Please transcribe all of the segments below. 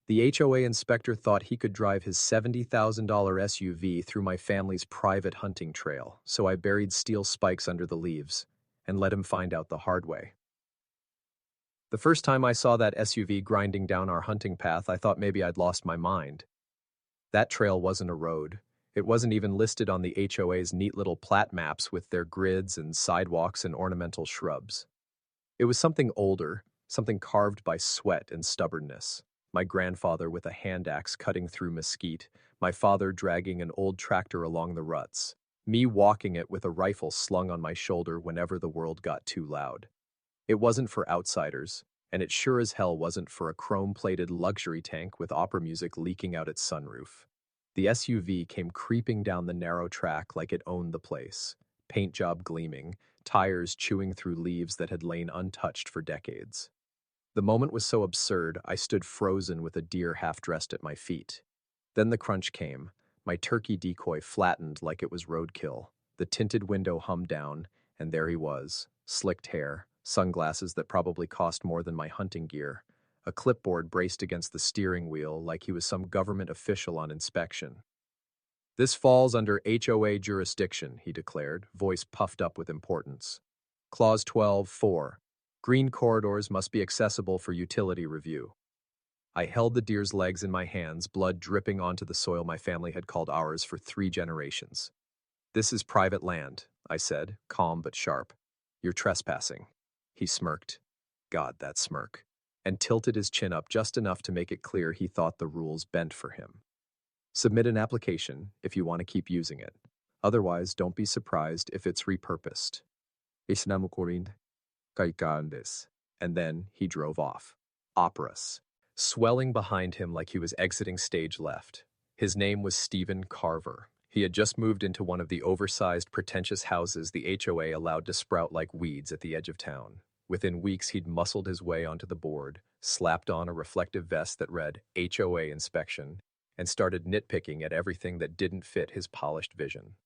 The HOA inspector thought he could drive his $70,000 SUV through my family's private hunting trail, so I buried steel spikes under the leaves and let him find out the hard way. The first time I saw that SUV grinding down our hunting path, I thought maybe I'd lost my mind. That trail wasn't a road. It wasn't even listed on the HOA's neat little plat maps with their grids and sidewalks and ornamental shrubs. It was something older, something carved by sweat and stubbornness. My grandfather with a hand axe cutting through mesquite, my father dragging an old tractor along the ruts, me walking it with a rifle slung on my shoulder whenever the world got too loud. It wasn't for outsiders, and it sure as hell wasn't for a chrome-plated luxury tank with opera music leaking out its sunroof. The SUV came creeping down the narrow track like it owned the place, paint job gleaming, tires chewing through leaves that had lain untouched for decades. The moment was so absurd, I stood frozen with a deer half-dressed at my feet. Then the crunch came. My turkey decoy flattened like it was roadkill. The tinted window hummed down, and there he was, slicked hair, sunglasses that probably cost more than my hunting gear, a clipboard braced against the steering wheel like he was some government official on inspection. "This falls under HOA jurisdiction," he declared, voice puffed up with importance. Clause 12(4). Green corridors must be accessible for utility review. I held the deer's legs in my hands, blood dripping onto the soil my family had called ours for 3 generations. "This is private land," I said, calm but sharp. "You're trespassing." He smirked. God, that smirk. And tilted his chin up just enough to make it clear he thought the rules bent for him. "Submit an application if you want to keep using it. Otherwise, don't be surprised if it's repurposed." And then he drove off. Operas, swelling behind him like he was exiting stage left. His name was Stephen Carver. He had just moved into one of the oversized, pretentious houses the HOA allowed to sprout like weeds at the edge of town. Within weeks, he'd muscled his way onto the board, slapped on a reflective vest that read HOA inspection, and started nitpicking at everything that didn't fit his polished vision.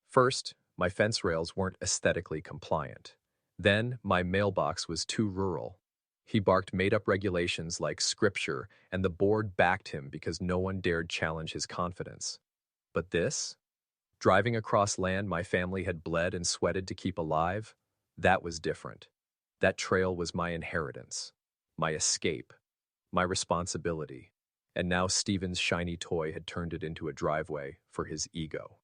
First, my fence rails weren't aesthetically compliant. Then, my mailbox was too rural. He barked made-up regulations like scripture, and the board backed him because no one dared challenge his confidence. But this? Driving across land my family had bled and sweated to keep alive? That was different. That trail was my inheritance, my escape, my responsibility. And now Stephen's shiny toy had turned it into a driveway for his ego.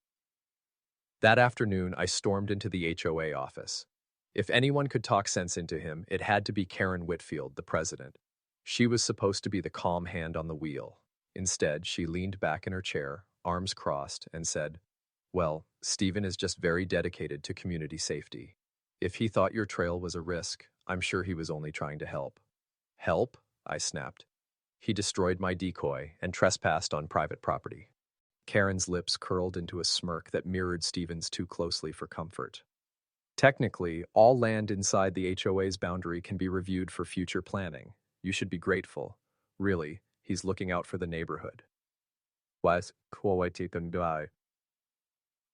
That afternoon, I stormed into the HOA office. If anyone could talk sense into him, it had to be Karen Whitfield, the president. She was supposed to be the calm hand on the wheel. Instead, she leaned back in her chair, arms crossed, and said, "Well, Stephen is just very dedicated to community safety. If he thought your trail was a risk, I'm sure he was only trying to help." "Help?" I snapped. "He destroyed my decoy and trespassed on private property." Karen's lips curled into a smirk that mirrored Stephen's too closely for comfort. "Technically, all land inside the HOA's boundary can be reviewed for future planning. You should be grateful. Really, he's looking out for the neighborhood."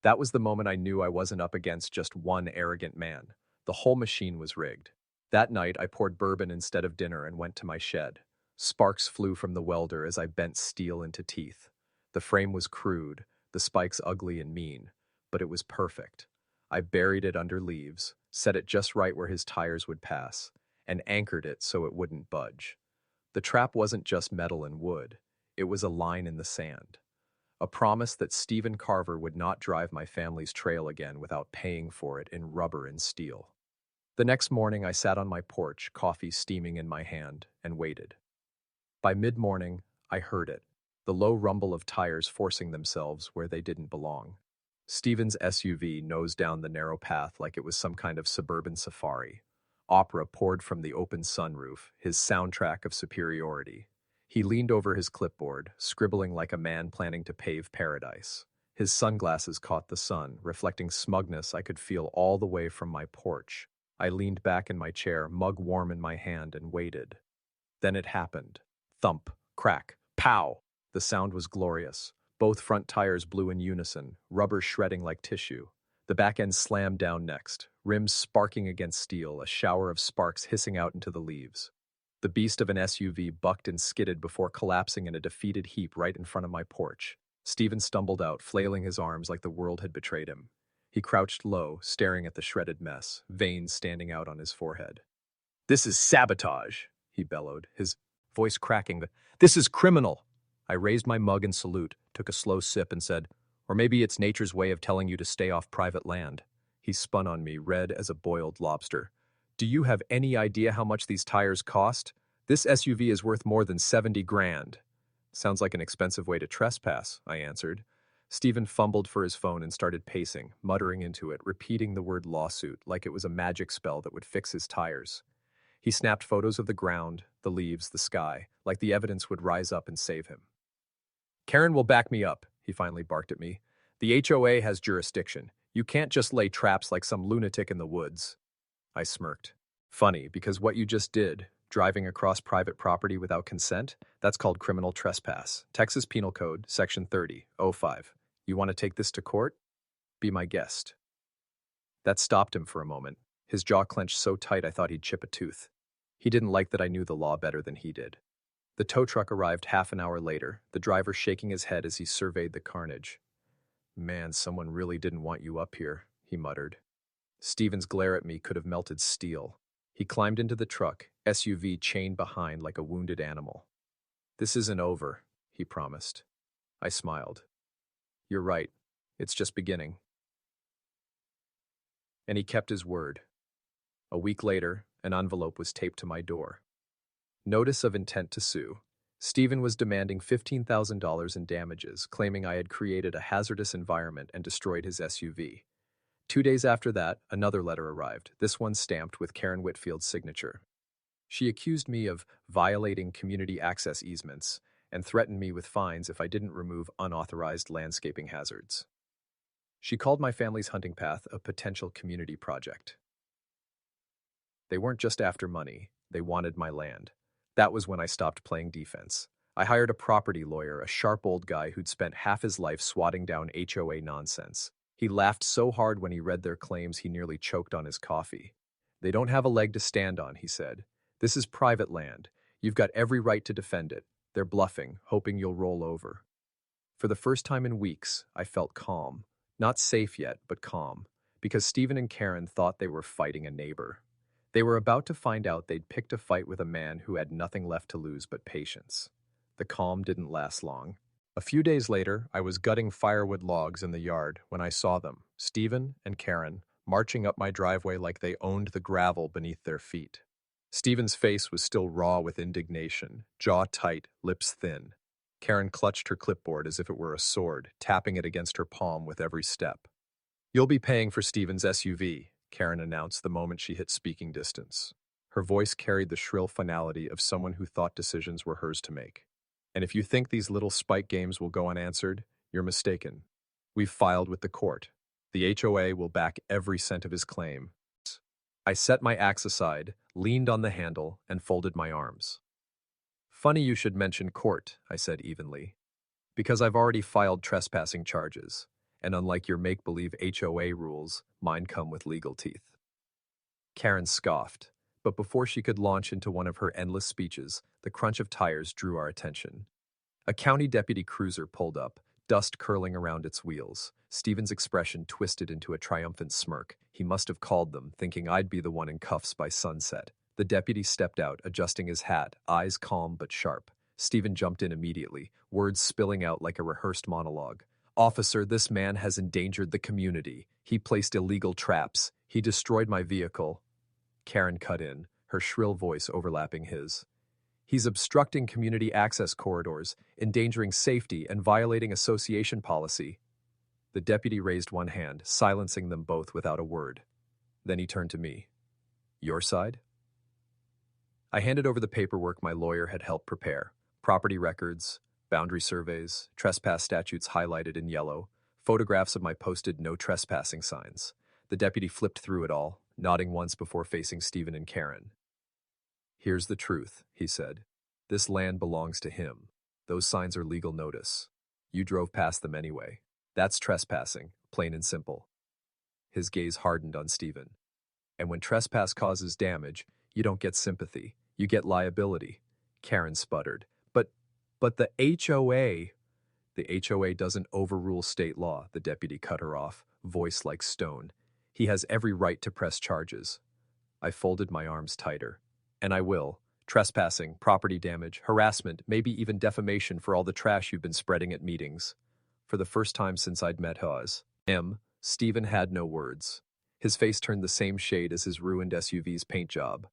That was the moment I knew I wasn't up against just one arrogant man. The whole machine was rigged. That night, I poured bourbon instead of dinner and went to my shed. Sparks flew from the welder as I bent steel into teeth. The frame was crude, the spikes ugly and mean, but it was perfect. I buried it under leaves, set it just right where his tires would pass, and anchored it so it wouldn't budge. The trap wasn't just metal and wood. It was a line in the sand. A promise that Stephen Carver would not drive my family's trail again without paying for it in rubber and steel. The next morning, I sat on my porch, coffee steaming in my hand, and waited. By mid-morning, I heard it, the low rumble of tires forcing themselves where they didn't belong. Stephen's SUV nosed down the narrow path like it was some kind of suburban safari. Opera poured from the open sunroof, his soundtrack of superiority. He leaned over his clipboard, scribbling like a man planning to pave paradise. His sunglasses caught the sun, reflecting smugness I could feel all the way from my porch. I leaned back in my chair, mug warm in my hand, and waited. Then it happened. Thump, crack, pow! The sound was glorious. Both front tires blew in unison, rubber shredding like tissue. The back end slammed down next, rims sparking against steel, a shower of sparks hissing out into the leaves. The beast of an SUV bucked and skidded before collapsing in a defeated heap right in front of my porch. Stephen stumbled out, flailing his arms like the world had betrayed him. He crouched low, staring at the shredded mess, veins standing out on his forehead. "This is sabotage," he bellowed, his voice cracking. "This is criminal." I raised my mug in salute, took a slow sip, and said, "Or maybe it's nature's way of telling you to stay off private land." He spun on me, red as a boiled lobster. "Do you have any idea how much these tires cost? This SUV is worth more than 70 grand. Sounds like an expensive way to trespass," I answered. Stephen fumbled for his phone and started pacing, muttering into it, repeating the word lawsuit like it was a magic spell that would fix his tires. He snapped photos of the ground, the leaves, the sky, like the evidence would rise up and save him. "Karen will back me up," he finally barked at me. "The HOA has jurisdiction. You can't just lay traps like some lunatic in the woods." I smirked. "Funny, because what you just did, driving across private property without consent, that's called criminal trespass. Texas Penal Code, Section 30:05. You want to take this to court? Be my guest." That stopped him for a moment. His jaw clenched so tight I thought he'd chip a tooth. He didn't like that I knew the law better than he did. The tow truck arrived half an hour later, the driver shaking his head as he surveyed the carnage. "Man, someone really didn't want you up here," he muttered. Stephen's glare at me could have melted steel. He climbed into the truck, SUV chained behind like a wounded animal. "This isn't over," he promised. I smiled. "You're right. It's just beginning." And he kept his word. A week later, an envelope was taped to my door. Notice of intent to sue. Stephen was demanding $15,000 in damages, claiming I had created a hazardous environment and destroyed his SUV. 2 days after that, another letter arrived, this one stamped with Karen Whitfield's signature. She accused me of violating community access easements and threatened me with fines if I didn't remove unauthorized landscaping hazards. She called my family's hunting path a potential community project. They weren't just after money, they wanted my land. That was when I stopped playing defense. I hired a property lawyer, a sharp old guy who'd spent half his life swatting down HOA nonsense. He laughed so hard when he read their claims he nearly choked on his coffee. "They don't have a leg to stand on," he said. "This is private land. You've got every right to defend it. They're bluffing, hoping you'll roll over." For the first time in weeks, I felt calm. Not safe yet, but calm. Because Stephen and Karen thought they were fighting a neighbor. They were about to find out they'd picked a fight with a man who had nothing left to lose but patience. The calm didn't last long. A few days later, I was gutting firewood logs in the yard when I saw them, Stephen and Karen, marching up my driveway like they owned the gravel beneath their feet. Stephen's face was still raw with indignation, jaw tight, lips thin. Karen clutched her clipboard as if it were a sword, tapping it against her palm with every step. "You'll be paying for Stephen's SUV," Karen announced the moment she hit speaking distance. Her voice carried the shrill finality of someone who thought decisions were hers to make. "And if you think these little spike games will go unanswered, you're mistaken. We've filed with the court. The HOA will back every cent of his claim." I set my axe aside, leaned on the handle, and folded my arms. "Funny you should mention court," I said evenly. "Because I've already filed trespassing charges, and unlike your make-believe HOA rules, mine come with legal teeth." Karen scoffed, but before she could launch into one of her endless speeches, the crunch of tires drew our attention. A county deputy cruiser pulled up, dust curling around its wheels. Stephen's expression twisted into a triumphant smirk. He must have called them, thinking I'd be the one in cuffs by sunset. The deputy stepped out, adjusting his hat, eyes calm but sharp. Stephen jumped in immediately, words spilling out like a rehearsed monologue. "Officer, this man has endangered the community. He placed illegal traps. He destroyed my vehicle." Karen cut in, her shrill voice overlapping his. "He's obstructing community access corridors, endangering safety, and violating association policy." The deputy raised one hand, silencing them both without a word. Then he turned to me. "Your side?" I handed over the paperwork my lawyer had helped prepare. Property records, boundary surveys, trespass statutes highlighted in yellow, photographs of my posted no trespassing signs. The deputy flipped through it all, nodding once before facing Stephen and Karen. "Here's the truth," he said. "This land belongs to him. Those signs are legal notice. You drove past them anyway. That's trespassing, plain and simple." His gaze hardened on Stephen. "And when trespass causes damage, you don't get sympathy. You get liability, Karen sputtered. But the HOA... The HOA doesn't overrule state law, the deputy cut her off, voice like stone. He has every right to press charges. I folded my arms tighter. And I will. Trespassing, property damage, harassment, maybe even defamation for all the trash you've been spreading at meetings. For the first time since I'd met Hawes. Stephen had no words. His face turned the same shade as his ruined SUV's paint job.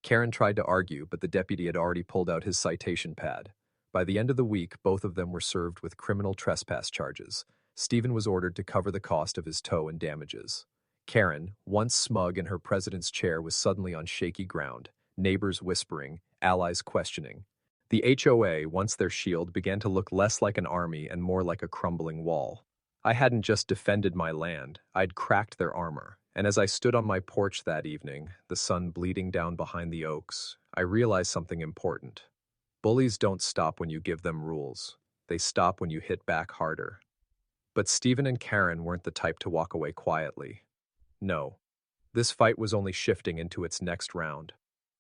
Karen tried to argue, but the deputy had already pulled out his citation pad. By the end of the week, both of them were served with criminal trespass charges. Stephen was ordered to cover the cost of his tow and damages. Karen, once smug in her president's chair, was suddenly on shaky ground, neighbors whispering, allies questioning. The HOA, once their shield, began to look less like an army and more like a crumbling wall. I hadn't just defended my land, I'd cracked their armor. And as I stood on my porch that evening, the sun bleeding down behind the oaks, I realized something important. Bullies don't stop when you give them rules. They stop when you hit back harder. But Stephen and Karen weren't the type to walk away quietly. No. This fight was only shifting into its next round.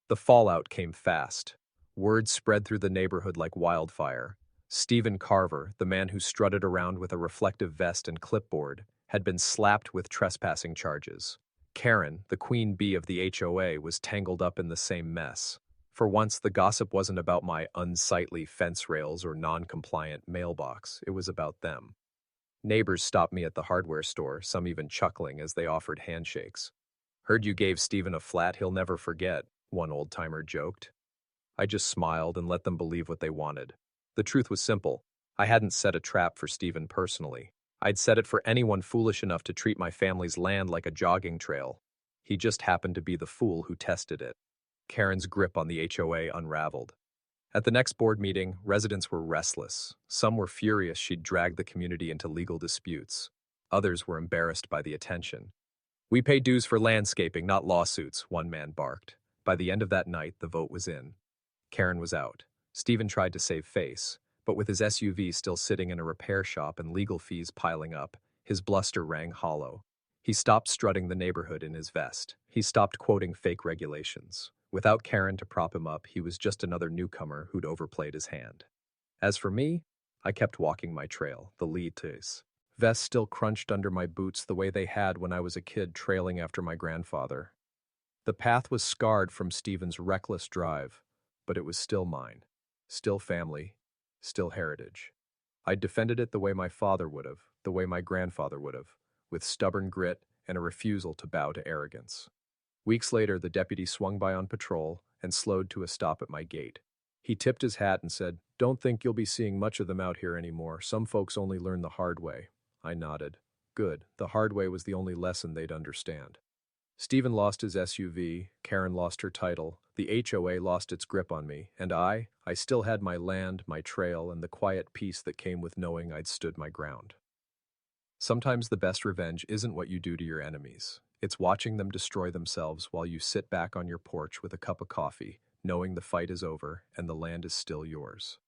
The fallout came fast. Word spread through the neighborhood like wildfire. Stephen Carver, the man who strutted around with a reflective vest and clipboard, had been slapped with trespassing charges. Karen, the queen bee of the HOA, was tangled up in the same mess. For once, the gossip wasn't about my unsightly fence rails or non-compliant mailbox. It was about them. Neighbors stopped me at the hardware store, some even chuckling as they offered handshakes. "Heard you gave Stephen a flat he'll never forget," one old-timer joked. I just smiled and let them believe what they wanted. The truth was simple. I hadn't set a trap for Stephen personally. I'd set it for anyone foolish enough to treat my family's land like a jogging trail. He just happened to be the fool who tested it. Karen's grip on the HOA unraveled. At the next board meeting, residents were restless. Some were furious she'd dragged the community into legal disputes. Others were embarrassed by the attention. "We pay dues for landscaping, not lawsuits," one man barked. By the end of that night, the vote was in. Karen was out. Stephen tried to save face, but with his SUV still sitting in a repair shop and legal fees piling up, his bluster rang hollow. He stopped strutting the neighborhood in his vest. He stopped quoting fake regulations. Without Karen to prop him up, he was just another newcomer who'd overplayed his hand. As for me, I kept walking my trail, the lead tace. Vests still crunched under my boots the way they had when I was a kid trailing after my grandfather. The path was scarred from Stephen's reckless drive, but it was still mine. Still family, still heritage. I'd defended it the way my father would have, the way my grandfather would have, with stubborn grit and a refusal to bow to arrogance. Weeks later, the deputy swung by on patrol and slowed to a stop at my gate. He tipped his hat and said, "Don't think you'll be seeing much of them out here anymore. Some folks only learn the hard way." I nodded. Good. The hard way was the only lesson they'd understand. Stephen lost his SUV, Karen lost her title, the HOA lost its grip on me, and I still had my land, my trail, and the quiet peace that came with knowing I'd stood my ground. Sometimes the best revenge isn't what you do to your enemies. It's watching them destroy themselves while you sit back on your porch with a cup of coffee, knowing the fight is over and the land is still yours.